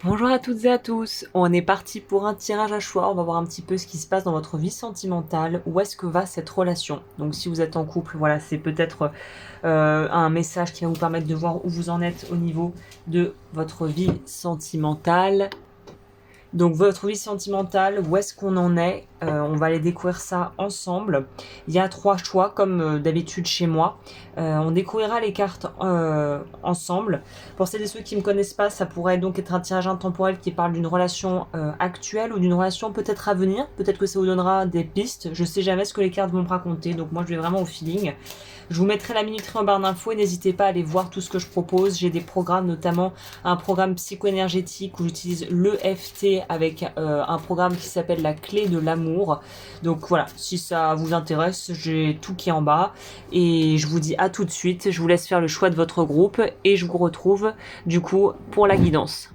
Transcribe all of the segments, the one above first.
Bonjour à toutes et à tous, on est parti pour un tirage à choix, on va voir un petit peu ce qui se passe dans votre vie sentimentale, où est-ce que va cette relation. Donc si vous êtes en couple, voilà, c'est peut-être un message qui va vous permettre de voir où vous en êtes au niveau de votre vie sentimentale. Donc votre vie sentimentale, où est-ce qu'on en est? On va aller découvrir ça ensemble. Il y a 3 choix, comme d'habitude chez moi. On découvrira les cartes ensemble. Pour celles et ceux qui ne me connaissent pas, ça pourrait donc être un tirage intemporel qui parle d'une relation actuelle ou d'une relation peut-être à venir. Peut-être que ça vous donnera des pistes. Je sais jamais ce que les cartes vont me raconter, donc moi je vais vraiment au feeling. Je vous mettrai la minuterie en barre d'infos et n'hésitez pas à aller voir tout ce que je propose. J'ai des programmes, notamment un programme psycho-énergétique où j'utilise l'EFT avec un programme qui s'appelle la clé de l'amour. Donc voilà, si ça vous intéresse, j'ai tout qui est en bas. Et je vous dis à tout de suite, je vous laisse faire le choix de votre groupe et je vous retrouve du coup pour la guidance.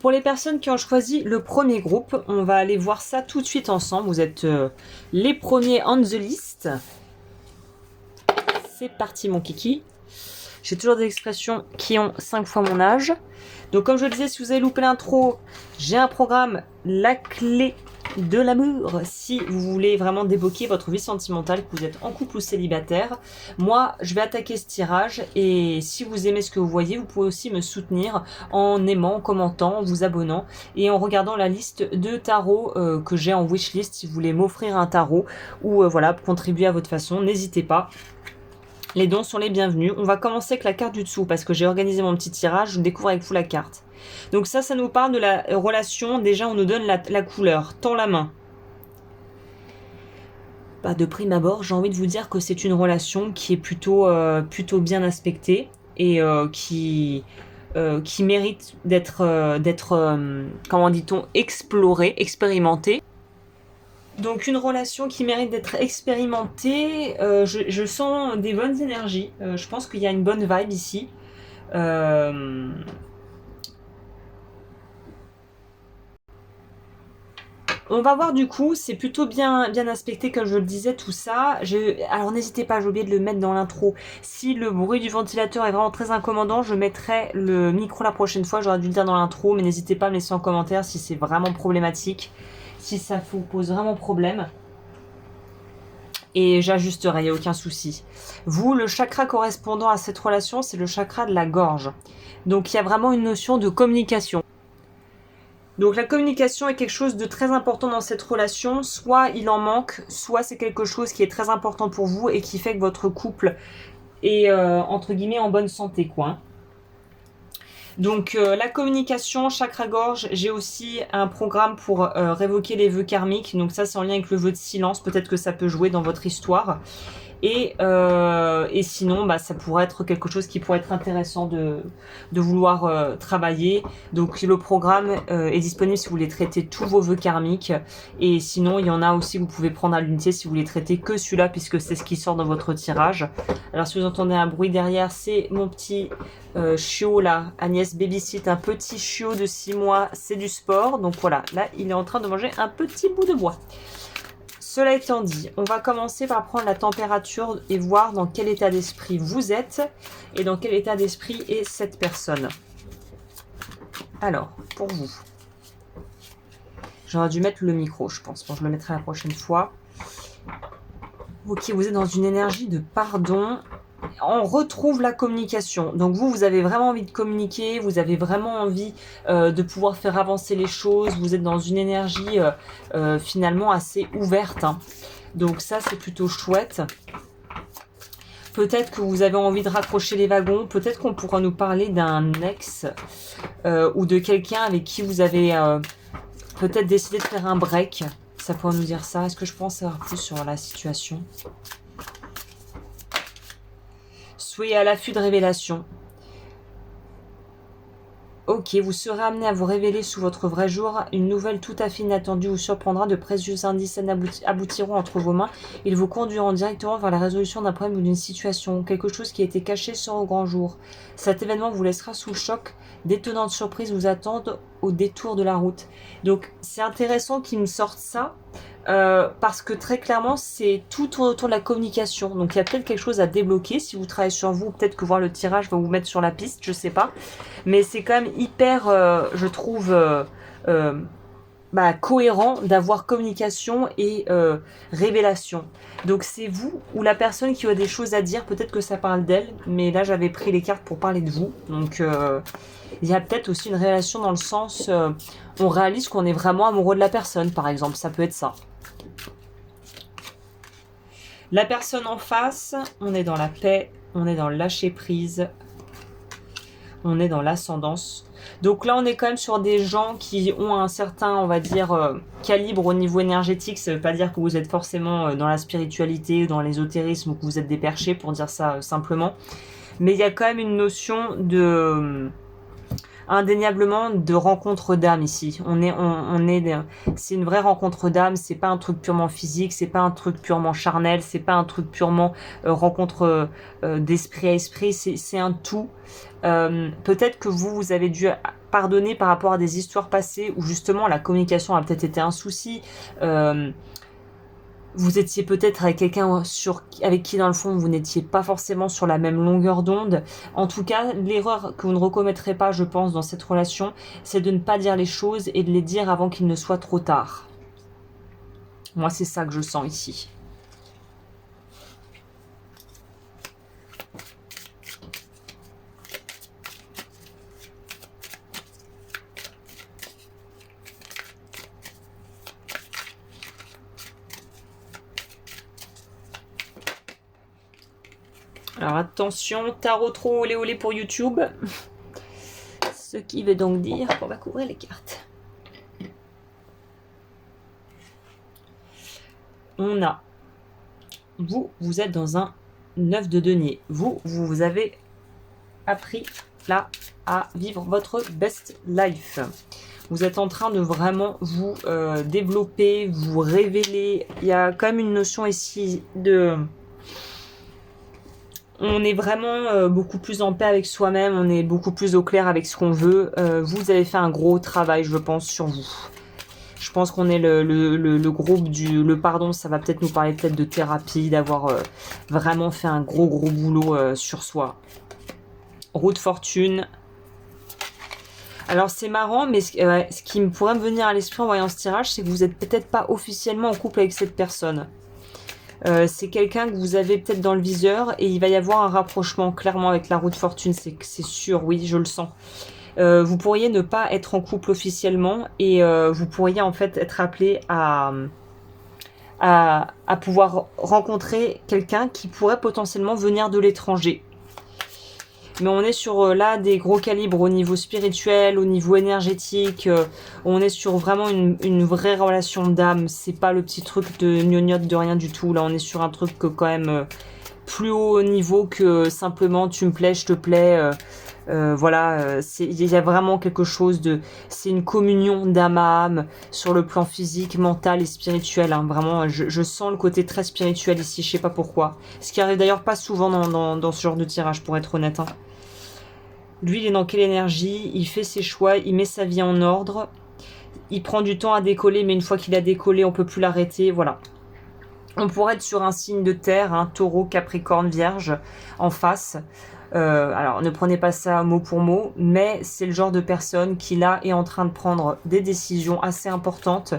Pour les personnes qui ont choisi le premier groupe, on va aller voir ça tout de suite ensemble. Vous êtes les premiers on the list. C'est parti mon kiki. J'ai toujours des expressions qui ont 5 fois mon âge. Donc comme je le disais, si vous avez loupé l'intro, j'ai un programme, la clé de l'amour, si vous voulez vraiment débloquer votre vie sentimentale, que vous êtes en couple ou célibataire. Moi, je vais attaquer ce tirage et si vous aimez ce que vous voyez, vous pouvez aussi me soutenir en aimant, en commentant, en vous abonnant et en regardant la liste de tarots que j'ai en wishlist si vous voulez m'offrir un tarot ou voilà, contribuer à votre façon, n'hésitez pas. Les dons sont les bienvenus. On va commencer avec la carte du dessous parce que j'ai organisé mon petit tirage. Je découvre avec vous la carte. Donc ça nous parle de la relation. Déjà, on nous donne la couleur. Tends la main. Bah, de prime abord, j'ai envie de vous dire que c'est une relation qui est plutôt bien aspectée et qui mérite d'être comment dit-on, explorée, expérimentée. Donc une relation qui mérite d'être expérimentée, je sens des bonnes énergies, je pense qu'il y a une bonne vibe ici. On va voir du coup, c'est plutôt bien aspecté comme je le disais tout ça. Alors n'hésitez pas, j'ai oublié de le mettre dans l'intro. Si le bruit du ventilateur est vraiment très incommodant, je mettrai le micro la prochaine fois, j'aurais dû le dire dans l'intro, mais n'hésitez pas à me laisser en commentaire si c'est vraiment problématique, si ça vous pose vraiment problème. Et j'ajusterai, il n'y a aucun souci. Vous, le chakra correspondant à cette relation, c'est le chakra de la gorge. Donc il y a vraiment une notion de communication. Donc la communication est quelque chose de très important dans cette relation. Soit il en manque, soit c'est quelque chose qui est très important pour vous et qui fait que votre couple est entre guillemets en bonne santé, quoi. Donc la communication, chakra-gorge, j'ai aussi un programme pour révoquer les vœux karmiques. Donc ça c'est en lien avec le vœu de silence, peut-être que ça peut jouer dans votre histoire. Et sinon, bah, ça pourrait être quelque chose qui pourrait être intéressant de vouloir travailler. Donc le programme est disponible si vous voulez traiter tous vos vœux karmiques. Et sinon, il y en a aussi que vous pouvez prendre à l'unité si vous voulez traiter que celui-là, puisque c'est ce qui sort dans votre tirage. Alors si vous entendez un bruit derrière, c'est mon petit chiot là, Agnès babysit, un petit chiot de 6 mois, c'est du sport. Donc voilà, là il est en train de manger un petit bout de bois. Cela étant dit, on va commencer par prendre la température et voir dans quel état d'esprit vous êtes et dans quel état d'esprit est cette personne. Alors, pour vous, j'aurais dû mettre le micro, je pense. Bon, je le mettrai la prochaine fois. Ok, vous êtes dans une énergie de pardon. On retrouve la communication. Donc vous avez vraiment envie de communiquer, vous avez vraiment envie de pouvoir faire avancer les choses. Vous êtes dans une énergie finalement assez ouverte, hein. Donc ça, c'est plutôt chouette. Peut-être que vous avez envie de raccrocher les wagons. Peut-être qu'on pourra nous parler d'un ex ou de quelqu'un avec qui vous avez peut-être décidé de faire un break. Ça pourrait nous dire ça. Est-ce que je pense savoir plus sur la situation ? Soyez à l'affût de révélations. Ok, vous serez amené à vous révéler sous votre vrai jour. Une nouvelle tout à fait inattendue vous surprendra. De précieux indices aboutiront entre vos mains. Ils vous conduiront directement vers la résolution d'un problème ou d'une situation. Quelque chose qui a été caché sort au grand jour. Cet événement vous laissera sous le choc. D'étonnantes surprises vous attendent au détour de la route. Donc c'est intéressant qu'ils me sortent ça, parce que très clairement c'est tout tourne autour de la communication. Donc il y a peut-être quelque chose à débloquer si vous travaillez sur vous, peut-être que voir le tirage va vous mettre sur la piste, je sais pas. Mais c'est quand même hyper, je trouve, cohérent d'avoir communication et révélation. Donc c'est vous ou la personne qui a des choses à dire, peut-être que ça parle d'elle, mais là j'avais pris les cartes pour parler de vous. Donc il y a peut-être aussi une relation dans le sens, on réalise qu'on est vraiment amoureux de la personne, par exemple, ça peut être ça. La personne en face, on est dans la paix, on est dans le lâcher prise, on est dans l'ascendance. Donc là, on est quand même sur des gens qui ont un certain, on va dire, calibre au niveau énergétique. Ça ne veut pas dire que vous êtes forcément dans la spiritualité, dans l'ésotérisme ou que vous êtes des perchés, pour dire ça simplement. Mais il y a quand même une notion de... indéniablement de rencontre d'âme ici. C'est une vraie rencontre d'âme. C'est pas un truc purement physique, c'est pas un truc purement charnel, c'est pas un truc purement rencontre d'esprit à esprit. C'est un tout. Peut-être que vous avez dû pardonner par rapport à des histoires passées où justement la communication a peut-être été un souci. Vous étiez peut-être avec quelqu'un avec qui dans le fond vous n'étiez pas forcément sur la même longueur d'onde. En tout cas, l'erreur que vous ne recommettrez pas, je pense, dans cette relation, c'est de ne pas dire les choses et de les dire avant qu'il ne soit trop tard. Moi, c'est ça que je sens ici. Alors attention, tarot trop olé olé pour YouTube. Ce qui veut donc dire qu'on va couvrir les cartes. On a, vous êtes dans un 9 de denier. Vous avez appris là à vivre votre best life. Vous êtes en train de vraiment vous développer, vous révéler. Il y a quand même une notion ici de... On est vraiment beaucoup plus en paix avec soi-même, on est beaucoup plus au clair avec ce qu'on veut. Vous avez fait un gros travail, je pense, sur vous. Je pense qu'on est le groupe le pardon, ça va peut-être nous parler peut-être de thérapie, d'avoir vraiment fait un gros boulot sur soi. Roue de fortune. Alors c'est marrant, mais ce qui me pourrait me venir à l'esprit en voyant ce tirage, c'est que vous n'êtes peut-être pas officiellement en couple avec cette personne. C'est quelqu'un que vous avez peut-être dans le viseur et il va y avoir un rapprochement clairement avec la roue de fortune, c'est sûr, oui, je le sens. Vous pourriez ne pas être en couple officiellement et vous pourriez en fait être appelé à pouvoir rencontrer quelqu'un qui pourrait potentiellement venir de l'étranger. Mais on est sur là des gros calibres au niveau spirituel, au niveau énergétique. On est sur vraiment une vraie relation d'âme. C'est pas le petit truc de gnognotte de rien du tout. Là, on est sur un truc que quand même plus haut niveau que simplement tu me plais, je te plais. Voilà, il y a vraiment quelque chose de... C'est une communion d'âme à âme sur le plan physique, mental et spirituel. Hein. Vraiment, je sens le côté très spirituel ici, je sais pas pourquoi. Ce qui arrive d'ailleurs pas souvent dans ce genre de tirage, pour être honnête. Hein. Lui, il est dans quelle énergie? Il fait ses choix, il met sa vie en ordre. Il prend du temps à décoller, mais une fois qu'il a décollé, on peut plus l'arrêter. Voilà. On pourrait être sur un signe de terre, un taureau, capricorne, vierge, en face. Alors, ne prenez pas ça mot pour mot, mais c'est le genre de personne qui, là, est en train de prendre des décisions assez importantes.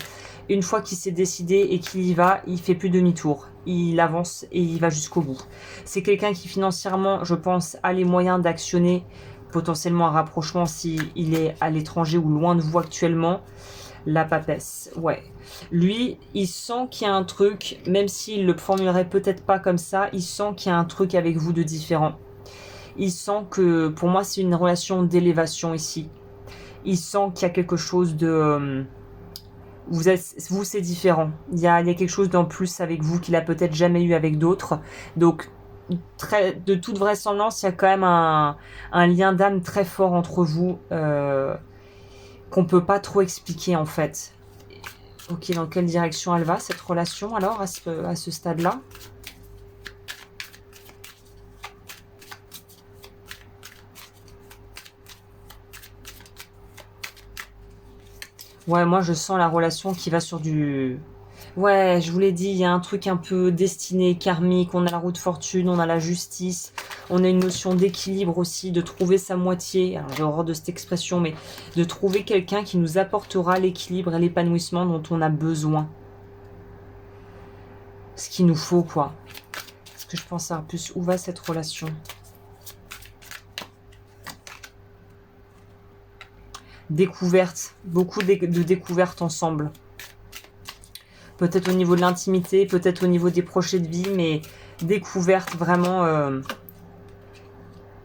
Une fois qu'il s'est décidé et qu'il y va, il fait plus demi-tour. Il avance et il va jusqu'au bout. C'est quelqu'un qui, financièrement, je pense, a les moyens d'actionner potentiellement un rapprochement s'il est à l'étranger ou loin de vous actuellement. La papesse, ouais. Lui, il sent qu'il y a un truc, même s'il le formulerait peut-être pas comme ça, il sent qu'il y a un truc avec vous de différent. Il sent que, pour moi, c'est une relation d'élévation ici. Il sent qu'il y a quelque chose de... vous, c'est différent. Il y a quelque chose d'en plus avec vous qu'il a peut-être jamais eu avec d'autres. Donc, de toute vraisemblance, il y a quand même un lien d'âme très fort entre vous qu'on peut pas trop expliquer en fait. Ok, dans quelle direction elle va cette relation alors à ce stade-là? Ouais, moi je sens la relation qui va sur du... Ouais, je vous l'ai dit, il y a un truc un peu destiné, karmique, on a la roue de fortune, on a la justice, on a une notion d'équilibre aussi, de trouver sa moitié, alors j'ai horreur de cette expression, mais de trouver quelqu'un qui nous apportera l'équilibre et l'épanouissement dont on a besoin. Ce qu'il nous faut, quoi. Est-ce que je pense à plus où va cette relation? Découverte, beaucoup de découvertes ensemble. Peut-être au niveau de l'intimité, peut-être au niveau des projets de vie, mais découverte vraiment...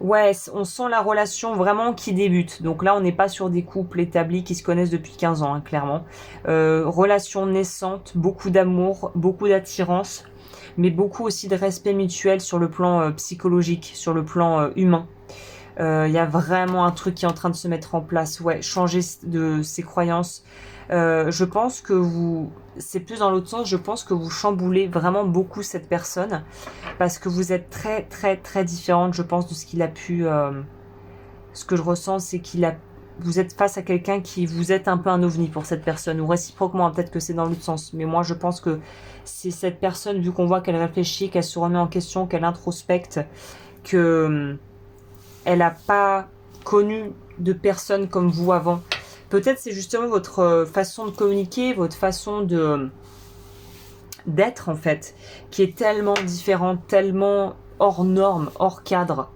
Ouais, on sent la relation vraiment qui débute. Donc là, on n'est pas sur des couples établis qui se connaissent depuis 15 ans, hein, clairement. Relation naissante, beaucoup d'amour, beaucoup d'attirance, mais beaucoup aussi de respect mutuel sur le plan psychologique, sur le plan humain. Il y a vraiment un truc qui est en train de se mettre en place. Ouais, changer de ses croyances. Je pense que vous... C'est plus dans l'autre sens, je pense que vous chamboulez vraiment beaucoup cette personne. Parce que vous êtes très très très différente, je pense, de ce qu'il a pu... ce que je ressens, c'est qu'il a... Vous êtes face à quelqu'un qui... Vous êtes un peu un ovni pour cette personne. Ou réciproquement, hein, peut-être que c'est dans l'autre sens. Mais moi, je pense que c'est cette personne, vu qu'on voit qu'elle réfléchit, qu'elle se remet en question, qu'elle introspecte, que... elle n'a pas connu de personne comme vous avant. Peut-être c'est justement votre façon de communiquer, votre façon de d'être en fait, qui est tellement différente, tellement hors norme, hors cadre.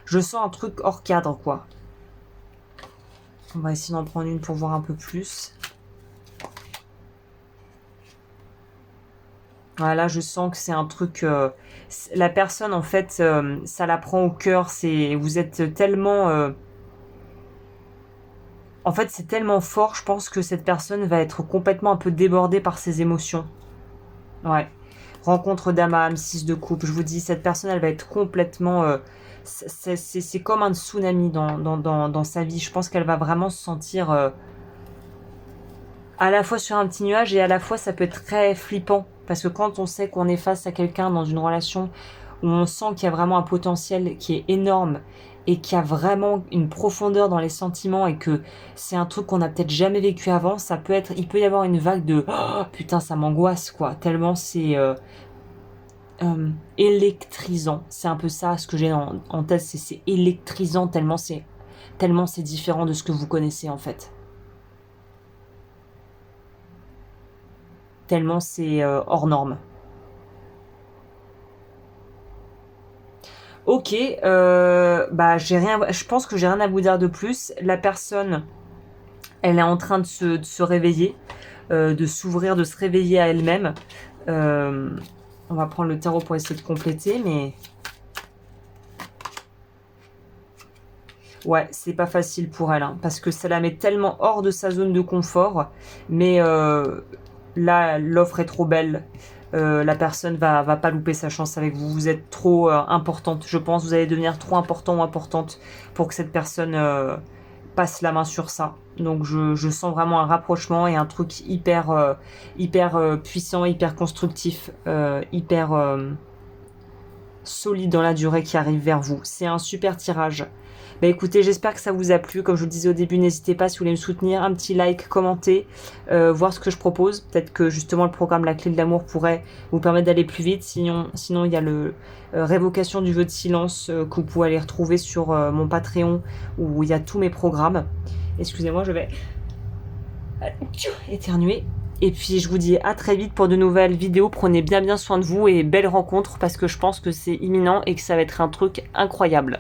Je sens un truc hors cadre, quoi. On va essayer d'en prendre une pour voir un peu plus. Voilà, je sens que c'est un truc... la personne, en fait, ça la prend au cœur. Vous êtes tellement... en fait, c'est tellement fort, je pense que cette personne va être complètement un peu débordée par ses émotions. Ouais. Rencontre d'âme à âme, 6 de coupe. Je vous dis, cette personne, elle va être complètement... c'est comme un tsunami dans sa vie. Je pense qu'elle va vraiment se sentir à la fois sur un petit nuage et à la fois ça peut être très flippant. Parce que quand on sait qu'on est face à quelqu'un dans une relation où on sent qu'il y a vraiment un potentiel qui est énorme et qu'il y a vraiment une profondeur dans les sentiments et que c'est un truc qu'on n'a peut-être jamais vécu avant, ça peut être, il peut y avoir une vague de oh, putain, ça m'angoisse, quoi, tellement c'est électrisant. C'est un peu ça ce que j'ai en tête, c'est électrisant tellement c'est différent de ce que vous connaissez en fait. Tellement c'est hors norme. Ok, bah je pense que j'ai rien à vous dire de plus. La personne, elle est en train de se réveiller, de s'ouvrir, de se réveiller à elle-même. On va prendre le tarot pour essayer de compléter, mais ouais, c'est pas facile pour elle, hein, parce que ça la met tellement hors de sa zone de confort. Mais là, l'offre est trop belle. La personne va pas louper sa chance avec vous. Vous êtes trop importante, je pense. Vous allez devenir trop important ou importante pour que cette personne passe la main sur ça. Donc je sens vraiment un rapprochement et un truc hyper puissant, hyper constructif, hyper solide dans la durée qui arrive vers vous. C'est un super tirage. Bah écoutez, j'espère que ça vous a plu. Comme je vous le disais au début, n'hésitez pas si vous voulez me soutenir, un petit like, commenter, voir ce que je propose. Peut-être que justement le programme La Clé de l'amour pourrait vous permettre d'aller plus vite. Sinon il y a le révocation du vœu de silence que vous pouvez aller retrouver sur mon Patreon où il y a tous mes programmes. Excusez-moi, je vais éternuer. Et puis je vous dis à très vite pour de nouvelles vidéos. Prenez bien soin de vous et belle rencontre parce que je pense que c'est imminent et que ça va être un truc incroyable.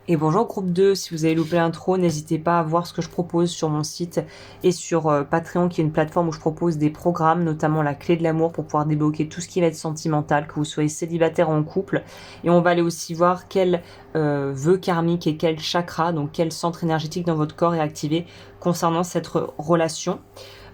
Et bonjour groupe 2, si vous avez loupé l'intro, n'hésitez pas à voir ce que je propose sur mon site et sur Patreon qui est une plateforme où je propose des programmes, notamment la clé de l'amour pour pouvoir débloquer tout ce qui va être sentimental, que vous soyez célibataire ou en couple. Et on va aller aussi voir quel vœu karmique et quel chakra, donc quel centre énergétique dans votre corps est activé concernant cette relation.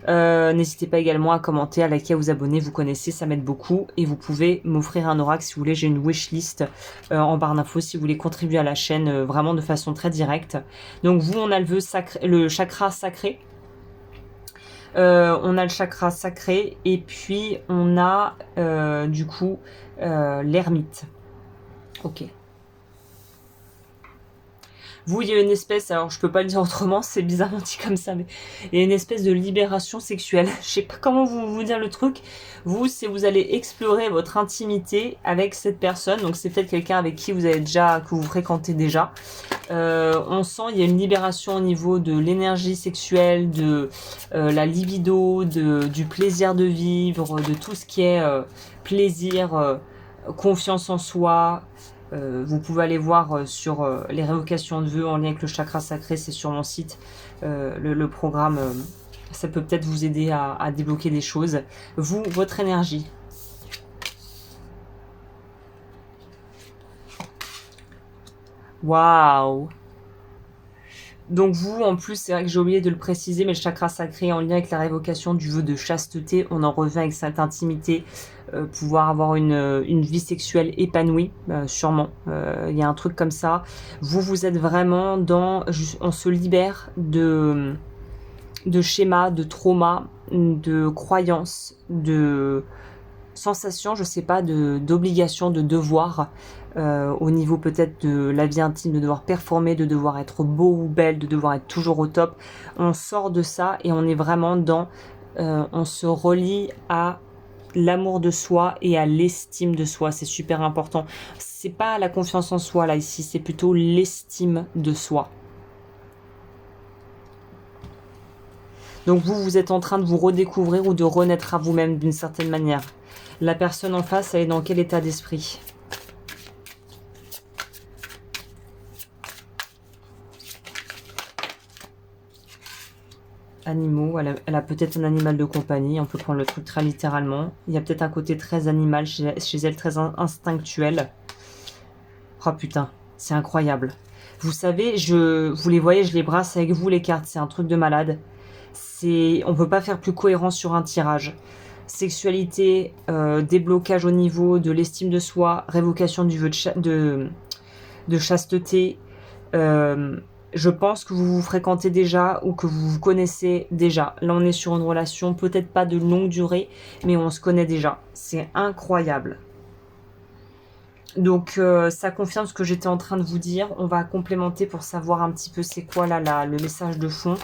N'hésitez pas également à commenter, à liker, à vous abonner, vous connaissez, ça m'aide beaucoup et vous pouvez m'offrir un oracle si vous voulez, j'ai une wishlist en barre d'infos si vous voulez contribuer à la chaîne vraiment de façon très directe. Donc vous, on a le vœu sacré, le chakra sacré. On a le chakra sacré et puis on a du coup l'ermite. Ok. Vous, il y a une espèce, alors je peux pas le dire autrement, c'est bizarrement dit comme ça, mais il y a une espèce de libération sexuelle. Je sais pas comment vous dire le truc. Vous, c'est vous allez explorer votre intimité avec cette personne. Donc c'est peut-être quelqu'un avec qui vous avez déjà, que vous fréquentez déjà. On sent il y a une libération au niveau de l'énergie sexuelle, de la libido, du plaisir de vivre, de tout ce qui est plaisir, confiance en soi. Vous pouvez aller voir sur les révocations de vœux en lien avec le chakra sacré, c'est sur mon site. Le programme, ça peut peut-être vous aider à débloquer des choses. Vous, votre énergie. Waouh! Donc vous, en plus, c'est vrai que j'ai oublié de le préciser, mais le chakra sacré en lien avec la révocation du vœu de chasteté, on en revient avec cette intimité, pouvoir avoir une vie sexuelle épanouie, sûrement. Il y a un truc comme ça. Vous êtes vraiment dans... On se libère de schémas, de traumas, de croyances, de sensations, je sais pas, d'obligation, de devoir, au niveau peut-être de la vie intime, de devoir performer, de devoir être beau ou belle, de devoir être toujours au top. On sort de ça et on est vraiment dans... on se relie à l'amour de soi et à l'estime de soi. C'est super important. C'est pas la confiance en soi là ici, c'est plutôt l'estime de soi. Donc vous êtes en train de vous redécouvrir ou de renaître à vous-même d'une certaine manière. La personne en face, elle est dans quel état d'esprit? Animaux, elle a peut-être un animal de compagnie, on peut prendre le truc très littéralement. Il y a peut-être un côté très animal chez elle, très instinctuel. Oh putain, c'est incroyable. Vous savez, vous les voyez, je les brasse avec vous les cartes, c'est un truc de malade. On peut pas faire plus cohérent sur un tirage. Sexualité, déblocage au niveau de l'estime de soi, révocation du vœu de chasteté. Je pense que vous vous fréquentez déjà ou que vous vous connaissez déjà. Là, on est sur une relation peut-être pas de longue durée, mais on se connaît déjà. C'est incroyable. Donc, ça confirme ce que j'étais en train de vous dire. On va complémenter pour savoir un petit peu c'est quoi là le message de fond.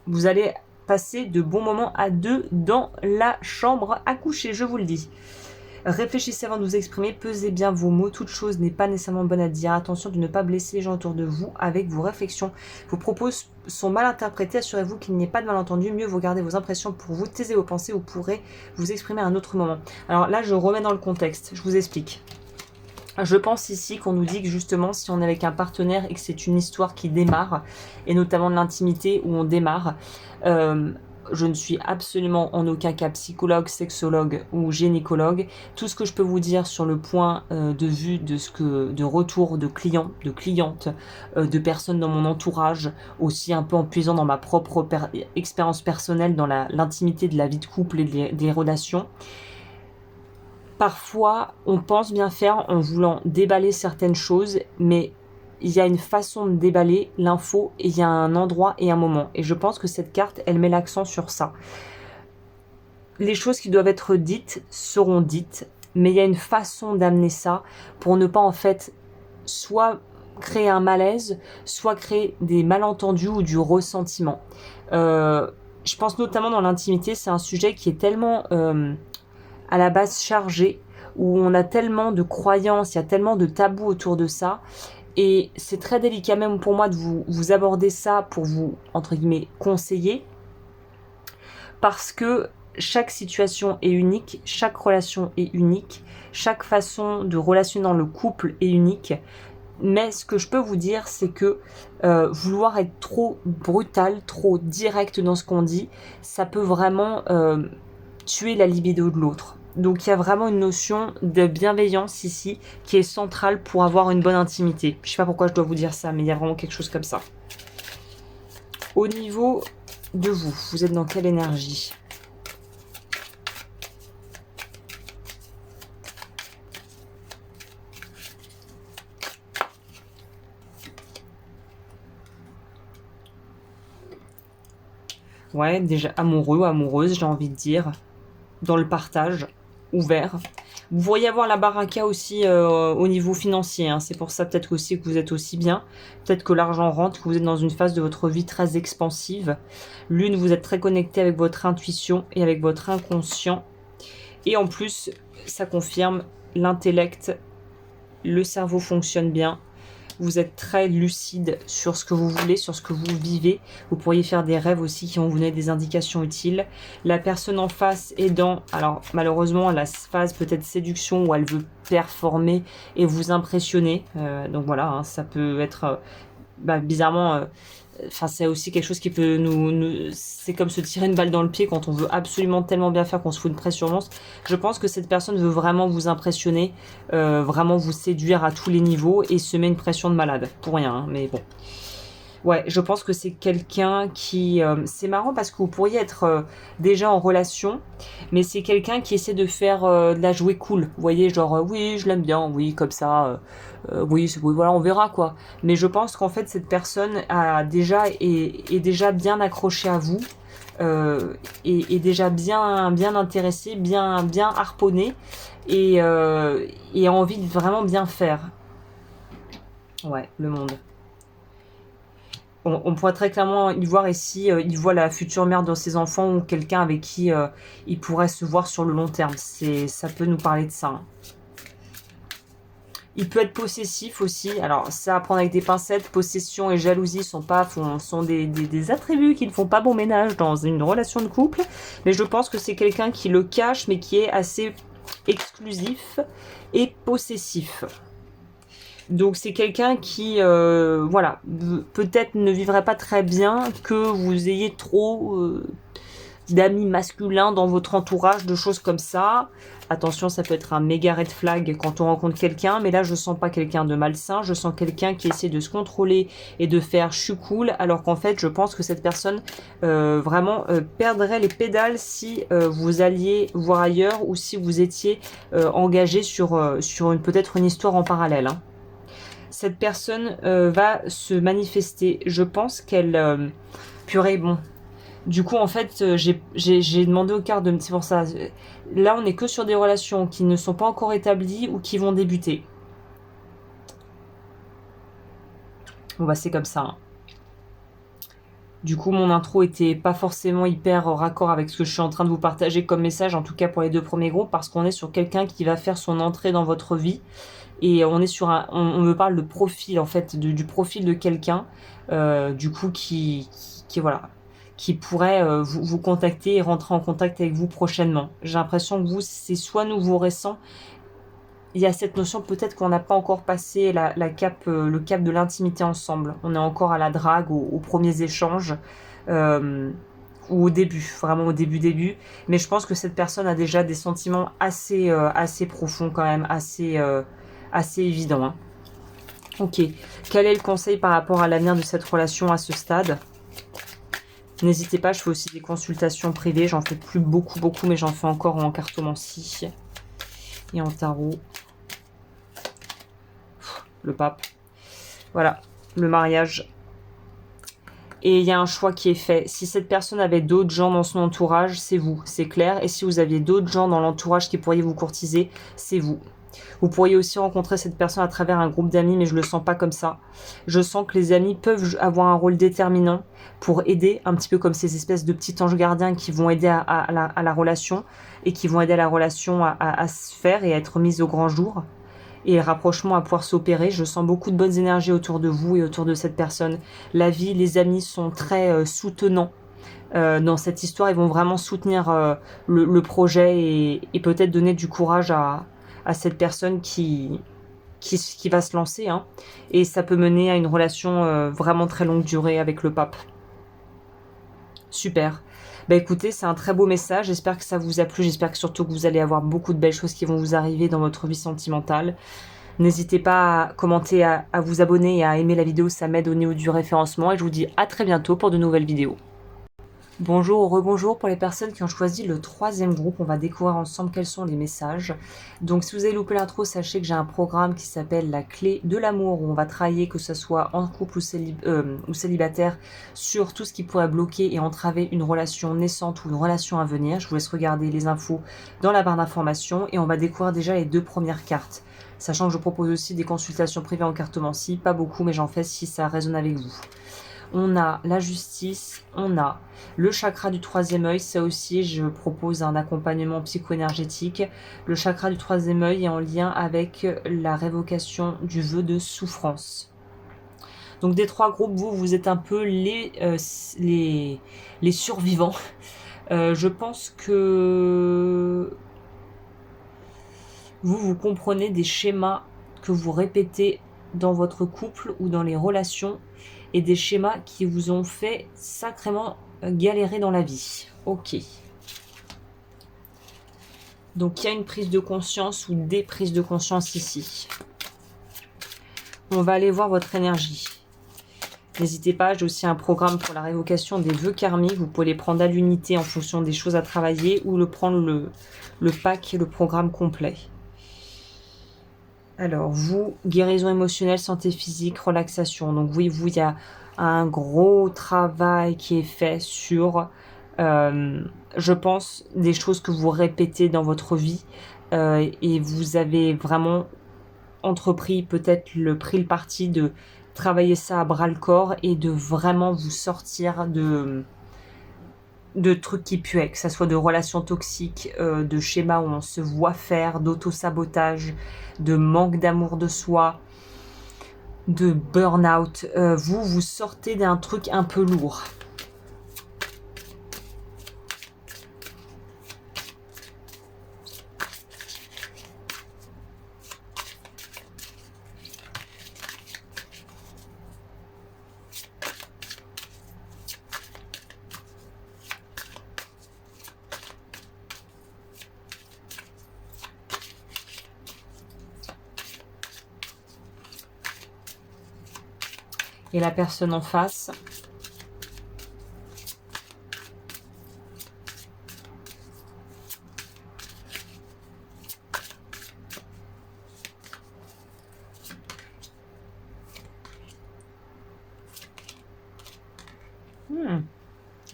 Vous allez passer de bons moments à deux dans la chambre à coucher, je vous le dis. Réfléchissez avant de vous exprimer, pesez bien vos mots, toute chose n'est pas nécessairement bonne à dire. Attention de ne pas blesser les gens autour de vous avec vos réflexions. Vos propos sont mal interprétés, assurez-vous qu'il n'y ait pas de malentendu. Mieux vaut garder vos impressions pour vous, taisez vos pensées, vous pourrez vous exprimer à un autre moment. Alors là, je remets dans le contexte, je vous explique. Je pense ici qu'on nous dit que justement, si on est avec un partenaire et que c'est une histoire qui démarre, et notamment de l'intimité où on démarre, je ne suis absolument en aucun cas psychologue, sexologue ou gynécologue. Tout ce que je peux vous dire sur le point de vue de retour de clients, de clientes, de personnes dans mon entourage, aussi un peu en puisant dans ma propre expérience personnelle, dans l'intimité de la vie de couple et des relations. Parfois, on pense bien faire en voulant déballer certaines choses, mais il y a une façon de déballer l'info et il y a un endroit et un moment. Et je pense que cette carte, elle met l'accent sur ça. Les choses qui doivent être dites seront dites, mais il y a une façon d'amener ça pour ne pas en fait soit créer un malaise, soit créer des malentendus ou du ressentiment. Je pense notamment dans l'intimité, c'est un sujet qui est tellement... à la base chargée, où on a tellement de croyances, il y a tellement de tabous autour de ça, et c'est très délicat même pour moi de vous aborder ça pour vous, entre guillemets, conseiller, parce que chaque situation est unique, chaque relation est unique, chaque façon de relationner dans le couple est unique, mais ce que je peux vous dire, c'est que vouloir être trop brutal, trop direct dans ce qu'on dit, ça peut vraiment... tuer la libido de l'autre. Donc il y a vraiment une notion de bienveillance ici qui est centrale pour avoir une bonne intimité. Je sais pas pourquoi je dois vous dire ça, mais il y a vraiment quelque chose comme ça. Au niveau de vous, vous êtes dans quelle énergie? Ouais, déjà amoureux, amoureuse, j'ai envie de dire. Dans le partage, ouvert. Vous pourriez avoir la baraka aussi au niveau financier, hein. C'est pour ça peut-être aussi que vous êtes aussi bien. Peut-être que l'argent rentre, que vous êtes dans une phase de votre vie très expansive. Lune, vous êtes très connecté avec votre intuition et avec votre inconscient. Et en plus, ça confirme l'intellect, le cerveau fonctionne bien. Vous êtes très lucide sur ce que vous voulez, sur ce que vous vivez. Vous pourriez faire des rêves aussi qui vont vous donner des indications utiles. La personne en face est dans, alors malheureusement, la phase peut-être séduction où elle veut performer et vous impressionner. Donc voilà, hein, ça peut être bizarrement... Enfin, c'est aussi quelque chose qui peut c'est comme se tirer une balle dans le pied quand on veut absolument tellement bien faire qu'on se fout une pression monstre. Je pense que cette personne veut vraiment vous impressionner, vraiment vous séduire à tous les niveaux et se met une pression de malade. Pour rien, hein, mais bon. Ouais, je pense que c'est quelqu'un qui... c'est marrant parce que vous pourriez être déjà en relation, mais c'est quelqu'un qui essaie de faire de la jouer cool. Vous voyez, genre, oui, je l'aime bien, oui, comme ça, oui, voilà, on verra, quoi. Mais je pense qu'en fait, cette personne est déjà bien accrochée à vous, est déjà bien intéressée, bien harponnée, et a envie de vraiment bien faire. Ouais, le monde. On pourrait très clairement y voir ici, il voit la future mère de ses enfants ou quelqu'un avec qui il pourrait se voir sur le long terme. Ça peut nous parler de ça. Hein. Il peut être possessif aussi. Alors, ça à prendre avec des pincettes. Possession et jalousie sont des attributs qui ne font pas bon ménage dans une relation de couple. Mais je pense que c'est quelqu'un qui le cache, mais qui est assez exclusif et possessif. Donc c'est quelqu'un qui, voilà, peut-être ne vivrait pas très bien que vous ayez trop d'amis masculins dans votre entourage, de choses comme ça. Attention, ça peut être un méga red flag quand on rencontre quelqu'un, mais là je sens pas quelqu'un de malsain, je sens quelqu'un qui essaie de se contrôler et de faire je suis cool, alors qu'en fait je pense que cette personne vraiment perdrait les pédales si vous alliez voir ailleurs ou si vous étiez engagé sur peut-être une histoire en parallèle. Hein. Cette personne va se manifester. Je pense qu'elle... purée, bon. Du coup, en fait, j'ai demandé aux cartes de... C'est pour ça. Là, on n'est que sur des relations qui ne sont pas encore établies ou qui vont débuter. Bon, bah, c'est comme ça. Hein. Du coup, mon intro était pas forcément hyper raccord avec ce que je suis en train de vous partager comme message, en tout cas pour les 2 premiers groupes, parce qu'on est sur quelqu'un qui va faire son entrée dans votre vie. Et on est sur on me parle de profil, en fait, du profil de quelqu'un, du coup, qui voilà, qui pourrait vous contacter et rentrer en contact avec vous prochainement. J'ai l'impression que vous, c'est soit nouveau récent, il y a cette notion peut-être qu'on n'a pas encore passé le cap de l'intimité ensemble. On est encore à la drague, aux premiers échanges, ou au début, vraiment au début. Mais je pense que cette personne a déjà des sentiments assez profonds quand même, assez évidents. Hein. Ok, quel est le conseil par rapport à l'avenir de cette relation à ce stade ? N'hésitez pas, je fais aussi des consultations privées. J'en fais plus beaucoup, mais j'en fais encore en cartomancie et en tarot. Le pape. Voilà, le mariage. Et il y a un choix qui est fait. Si cette personne avait d'autres gens dans son entourage, c'est vous, c'est clair. Et si vous aviez d'autres gens dans l'entourage qui pourraient vous courtiser, c'est vous. Vous pourriez aussi rencontrer cette personne à travers un groupe d'amis, mais je le sens pas comme ça. Je sens que les amis peuvent avoir un rôle déterminant pour aider, un petit peu comme ces espèces de petits anges gardiens qui vont aider à la relation et qui vont aider la relation à se faire et à être mise au grand jour. Et le rapprochement à pouvoir s'opérer. Je sens beaucoup de bonnes énergies autour de vous et autour de cette personne. La vie, les amis sont très soutenants. Dans cette histoire, ils vont vraiment soutenir le projet et peut-être donner du courage à cette personne qui va se lancer. Hein. Et ça peut mener à une relation vraiment très longue durée avec le pape. Super. Bah écoutez, c'est un très beau message, j'espère que ça vous a plu, j'espère que surtout que vous allez avoir beaucoup de belles choses qui vont vous arriver dans votre vie sentimentale. N'hésitez pas à commenter, à vous abonner et à aimer la vidéo, ça m'aide au niveau du référencement et je vous dis à très bientôt pour de nouvelles vidéos. Bonjour ou rebonjour pour les personnes qui ont choisi le troisième groupe. On va découvrir ensemble quels sont les messages. Donc si vous avez loupé l'intro, sachez que j'ai un programme qui s'appelle la clé de l'amour où on va travailler, que ce soit en couple ou célibataire, sur tout ce qui pourrait bloquer et entraver une relation naissante ou une relation à venir. Je vous laisse regarder les infos dans la barre d'informations et on va découvrir déjà les 2 premières cartes. Sachant que je propose aussi des consultations privées en cartomancie, pas beaucoup mais j'en fais si ça résonne avec vous. On a la justice, on a le chakra du troisième œil, ça aussi je propose un accompagnement psycho-énergétique. Le chakra du troisième œil est en lien avec la révocation du vœu de souffrance. Donc des 3 groupes, vous êtes un peu les survivants. Je pense que vous comprenez des schémas que vous répétez dans votre couple ou dans les relations et des schémas qui vous ont fait sacrément galérer dans la vie. Ok. Donc il y a une prise de conscience ou des prises de conscience ici. On va aller voir votre énergie. N'hésitez pas, j'ai aussi un programme pour la révocation des vœux karmiques. Vous pouvez les prendre à l'unité en fonction des choses à travailler ou le prendre le pack, le programme complet. Alors, vous, guérison émotionnelle, santé physique, relaxation. Donc, oui, vous, il y a un gros travail qui est fait sur, je pense, des choses que vous répétez dans votre vie. Et vous avez vraiment entrepris, peut-être pris le parti de travailler ça à bras-le-corps et de vraiment vous sortir de trucs qui puaient, que ça soit de relations toxiques, de schémas où on se voit faire, d'auto-sabotage, de manque d'amour de soi, de burn-out. Vous sortez d'un truc un peu lourd. Et la personne en face,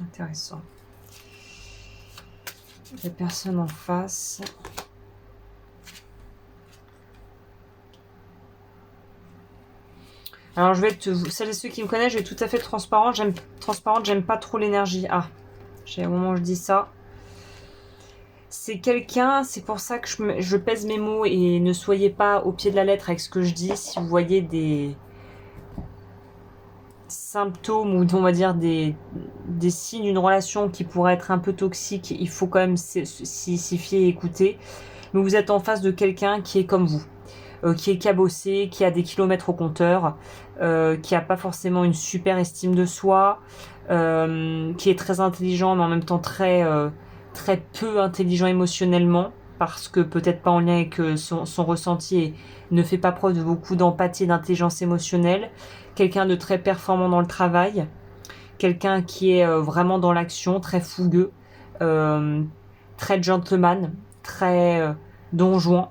intéressant. La personne en face. Alors je vais être, celles et ceux qui me connaissent, je vais être tout à fait transparente. J'aime pas trop l'énergie. Ah, au moment où je dis ça. C'est quelqu'un, c'est pour ça que je pèse mes mots et ne soyez pas au pied de la lettre avec ce que je dis. Si vous voyez des symptômes ou on va dire des signes d'une relation qui pourrait être un peu toxique, il faut quand même s'y fier et écouter. Mais vous êtes en face de quelqu'un qui est comme vous. Qui est cabossé, qui a des kilomètres au compteur, qui n'a pas forcément une super estime de soi, qui est très intelligent mais en même temps très peu intelligent émotionnellement, parce que peut-être pas en lien avec son ressenti et ne fait pas preuve de beaucoup d'empathie et d'intelligence émotionnelle, quelqu'un de très performant dans le travail, quelqu'un qui est vraiment dans l'action, très fougueux, très gentleman, très don Juan,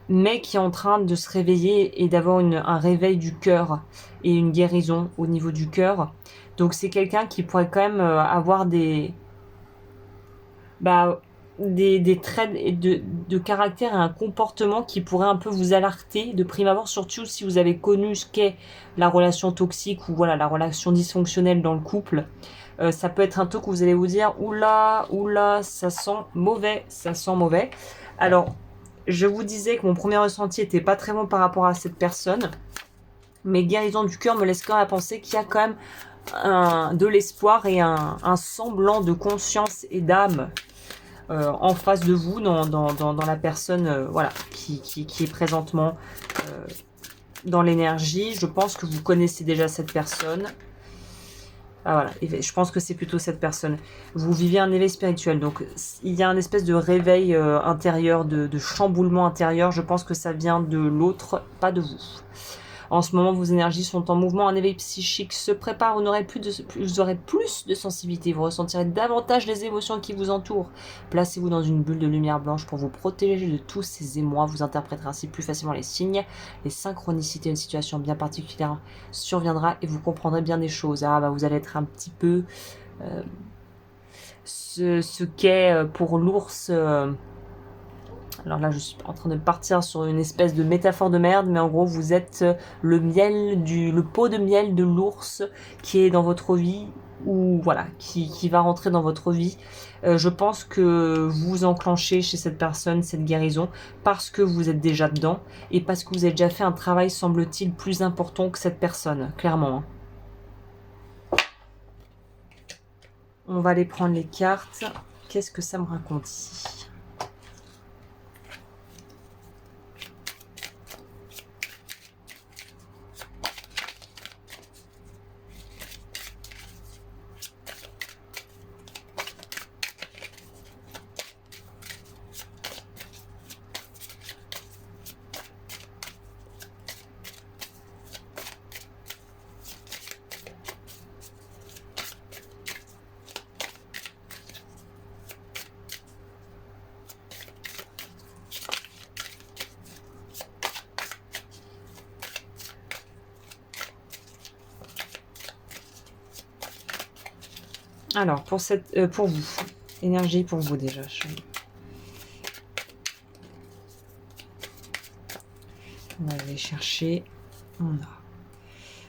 mais qui est en train de se réveiller et d'avoir un réveil du cœur et une guérison au niveau du cœur. Donc c'est quelqu'un qui pourrait quand même avoir des traits de caractère et un comportement qui pourrait un peu vous alerter de prime abord, surtout si vous avez connu ce qu'est la relation toxique ou voilà la relation dysfonctionnelle dans le couple. Ça peut être un truc où vous allez vous dire oula, ça sent mauvais. Alors, je vous disais que mon premier ressenti était pas très bon par rapport à cette personne, mais guérison du cœur me laisse quand même à penser qu'il y a quand même de l'espoir et un semblant de conscience et d'âme en face de vous dans la personne voilà, qui est présentement dans l'énergie. Je pense que vous connaissez déjà cette personne. Ah voilà, je pense que c'est plutôt cette personne. Vous vivez un éveil spirituel, donc il y a un espèce de réveil intérieur, de chamboulement intérieur. Je pense que ça vient de l'autre, pas de vous. En ce moment, vos énergies sont en mouvement, un éveil psychique se prépare, vous aurez plus de sensibilité, vous ressentirez davantage les émotions qui vous entourent. Placez-vous dans une bulle de lumière blanche pour vous protéger de tous ces émois, vous interpréterez ainsi plus facilement les signes, les synchronicités, une situation bien particulière surviendra et vous comprendrez bien des choses. Ah bah vous allez être un petit peu ce qu'est pour l'ours... alors là, je suis en train de partir sur une espèce de métaphore de merde, mais en gros, vous êtes le pot de miel de l'ours qui est dans votre vie, ou voilà, qui va rentrer dans votre vie. Je pense que vous enclenchez chez cette personne cette guérison parce que vous êtes déjà dedans et parce que vous avez déjà fait un travail, semble-t-il, plus important que cette personne, clairement. On va aller prendre les cartes. Qu'est-ce que ça me raconte ici ? Alors, pour vous, énergie pour vous déjà. On va aller chercher. On a.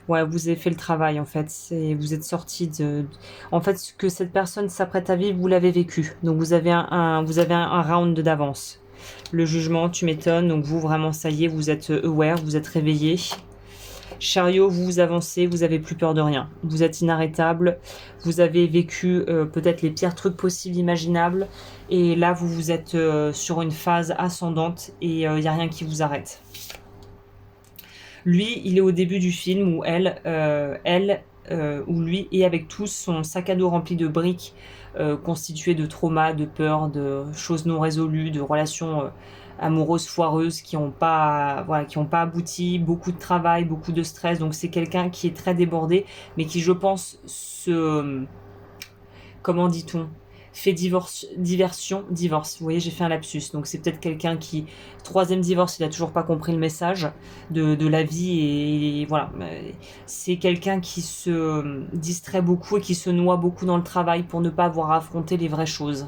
Ouais, vous avez fait le travail en fait. Vous êtes sorti de. En fait, ce que cette personne s'apprête à vivre, vous l'avez vécu. Donc vous avez un round d'avance. Le jugement, tu m'étonnes. Donc vous vraiment, ça y est, vous êtes aware, vous êtes réveillé. Chariot, vous avancez, vous avez plus peur de rien. Vous êtes inarrêtable, vous avez vécu peut-être les pires trucs possibles, imaginables. Et là, vous êtes sur une phase ascendante et il n'y a rien qui vous arrête. Lui, il est au début du film où où lui est avec tous son sac à dos rempli de briques constituées de traumas, de peurs, de choses non résolues, de relations amoureuses foireuses qui n'ont pas abouti, beaucoup de travail, beaucoup de stress. Donc c'est quelqu'un qui est très débordé, mais qui, je pense, comment dit-on, fait divorce. Vous voyez, j'ai fait un lapsus. Donc c'est peut-être quelqu'un qui, troisième divorce, il a toujours pas compris le message de la vie et voilà. C'est quelqu'un qui se distrait beaucoup et qui se noie beaucoup dans le travail pour ne pas avoir à affronter les vraies choses.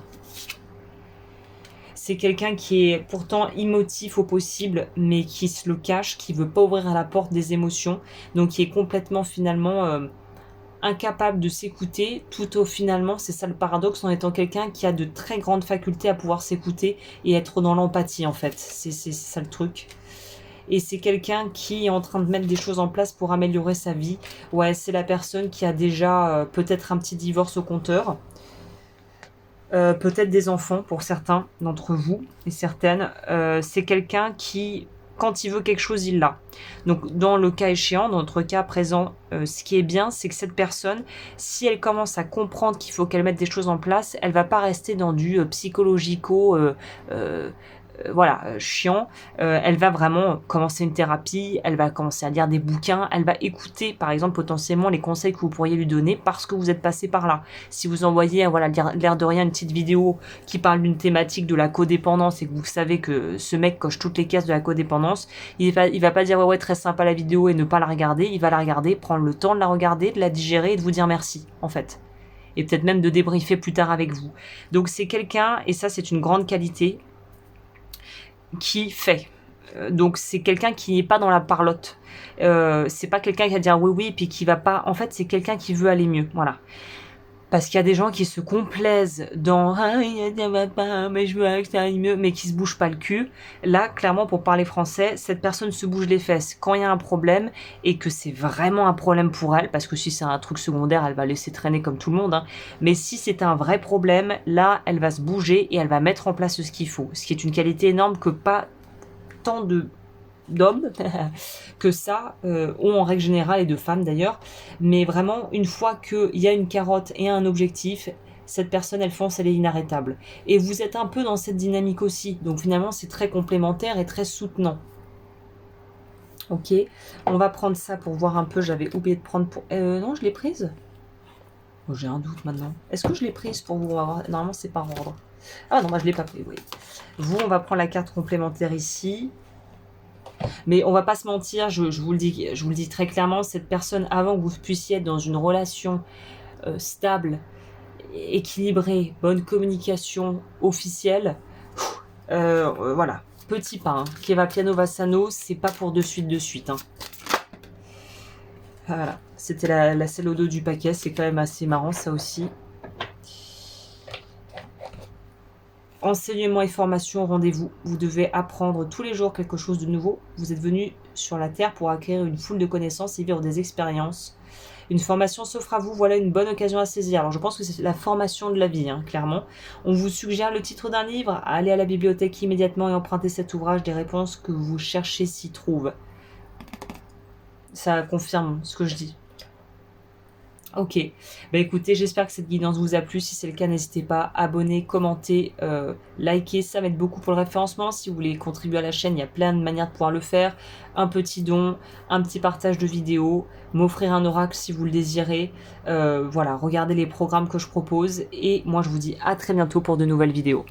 C'est quelqu'un qui est pourtant émotif au possible, mais qui se le cache, qui veut pas ouvrir à la porte des émotions, donc qui est complètement finalement incapable de s'écouter, tout au finalement, c'est ça le paradoxe, en étant quelqu'un qui a de très grandes facultés à pouvoir s'écouter et être dans l'empathie en fait. C'est ça le truc. Et c'est quelqu'un qui est en train de mettre des choses en place pour améliorer sa vie. Ouais, c'est la personne qui a déjà peut-être un petit divorce au compteur. Peut-être des enfants pour certains d'entre vous et certaines. C'est quelqu'un qui, quand il veut quelque chose, il l'a. Donc dans le cas échéant, dans notre cas présent, ce qui est bien, c'est que cette personne, si elle commence à comprendre qu'il faut qu'elle mette des choses en place, elle va pas rester dans du psychologico chiant. Elle va vraiment commencer une thérapie, elle va commencer à lire des bouquins, elle va écouter par exemple potentiellement les conseils que vous pourriez lui donner parce que vous êtes passé par là. Si vous envoyez l'air de rien une petite vidéo qui parle d'une thématique de la codépendance et que vous savez que ce mec coche toutes les cases de la codépendance, il va pas dire ouais très sympa la vidéo et ne pas la regarder, il va la regarder, prendre le temps de la regarder, de la digérer et de vous dire merci en fait. Et peut-être même de débriefer plus tard avec vous. Donc c'est quelqu'un, et ça c'est une grande qualité, qui fait. Donc c'est quelqu'un qui n'est pas dans la parlotte. C'est pas quelqu'un qui va dire oui puis qui va pas. En fait, c'est quelqu'un qui veut aller mieux. Voilà. Parce qu'il y a des gens qui se complaisent dans ça va pas, mais je veux que ça aille mieux, mais qui se bougent pas le cul. Là, clairement, pour parler français, cette personne se bouge les fesses quand il y a un problème et que c'est vraiment un problème pour elle, parce que si c'est un truc secondaire, elle va laisser traîner comme tout le monde. Hein. Mais si c'est un vrai problème, là, elle va se bouger et elle va mettre en place ce qu'il faut. Ce qui est une qualité énorme que pas tant d'hommes que ça ont en règle générale, et de femmes d'ailleurs, mais vraiment une fois qu'il y a une carotte et un objectif, cette personne elle fonce, elle est inarrêtable et vous êtes un peu dans cette dynamique aussi, donc finalement c'est très complémentaire et très soutenant. Ok, on va prendre ça pour voir un peu. J'avais oublié de prendre pour... non, je l'ai prise. Oh, j'ai un doute maintenant. Est-ce que je l'ai prise pour vous? On va voir. Normalement, c'est par ordre. Ah non, moi je l'ai pas pris, oui. Vous, on va prendre la carte complémentaire ici. Mais on va pas se mentir, je vous le dis très clairement, cette personne, avant que vous puissiez être dans une relation stable, équilibrée, bonne communication officielle, voilà, petit pas. Hein. Keva Piano Vassano, c'est pas pour de suite. Hein. Voilà, c'était la selle au dos du paquet, c'est quand même assez marrant ça aussi. Enseignement et formation, rendez-vous. Vous devez apprendre tous les jours quelque chose de nouveau. Vous êtes venu sur la Terre pour acquérir une foule de connaissances et vivre des expériences. Une formation s'offre à vous, voilà une bonne occasion à saisir. Alors je pense que c'est la formation de la vie, hein, clairement. On vous suggère le titre d'un livre. Allez à la bibliothèque immédiatement et empruntez cet ouvrage. Des réponses que vous cherchez s'y trouvent. Ça confirme ce que je dis. Ok, bah écoutez, j'espère que cette guidance vous a plu. Si c'est le cas, n'hésitez pas à abonner, commenter, liker, ça m'aide beaucoup pour le référencement. Si vous voulez contribuer à la chaîne, il y a plein de manières de pouvoir le faire. Un petit don, un petit partage de vidéos, m'offrir un oracle si vous le désirez. Voilà, regardez les programmes que je propose. Et moi, je vous dis à très bientôt pour de nouvelles vidéos.